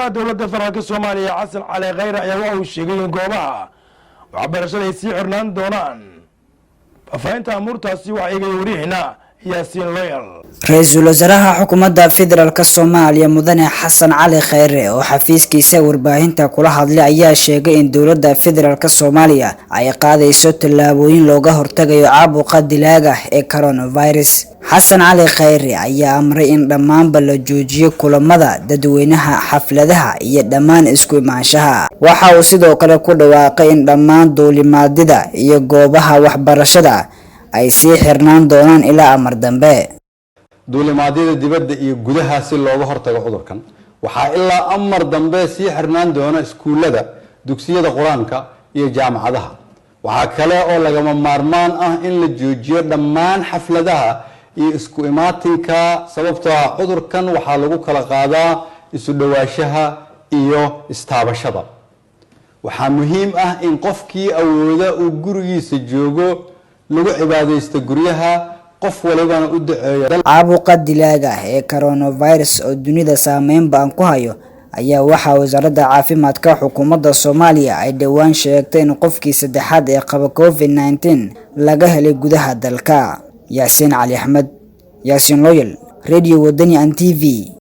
wasaaraha dowladda federaalka Soomaaliya Xasan Cali Khayre ayaa waxa uu sheegay in goobaha waxbarashada ay sii xirnaan doonaan. Faafahinta amuurtaasi waxa ay wariyayna Yaasiin Loyal. Ra'iisul Wasaaraha Xukuumadda Federaalka Soomaaliya Mudane Xasan Cali Khayre oo xafiiskiisa warbaahinta kula hadlay ayaa sheegay in dowladda Federaalka Soomaaliya ay qaadayso tallaabooyin looga hortagayo caabuqa dilaaga ee coronavirus. Xasan Cali Khayre ayaa amray in dhammaanba la joojiyo kulamada dadweynaha, xafladaha iyo dhammaan isku imaanshaha. Waxa uu sidoo kale ku dhawaaqay in dhammaan duulimaadada iyo goobaha waxbarashada ay sii xirnaan doonaan ilaa amar dambe. duulimaadyada dibadda iyo gudaha si looga hortago cudurkan waxaa ilaa amar dambe sii xirnaan doona iskuulada, dugsiyada quraanka iyo jaamacadaha. waxaa kale oo lagama maarmaan ah in la joojiyo dhammaan xafladaha iyo isku imaatinka sababtoo ah cudurkan waxaa lagu kala qaadaa isu dhawaashaha iyo istaabashada. waxaa muhiim ah in qofkii awooda uu gurigiisa joogo lagu cibaadeysto guryaha, qof walibana u duceeyo. Caabuqa dilaaga ee coronavirus oo dunida saameyn ba'an ku hayo ayaa waxa wasaaradda caafimaadka xukuumadda Soomaaliya ay dhawaan sheegtay in qofkii saddexaad ee qaba COVID-19 laga helay gudaha dalka. Yaasiin Cali Axmed, Yaasiin Loyal, Radio Wadani and TV.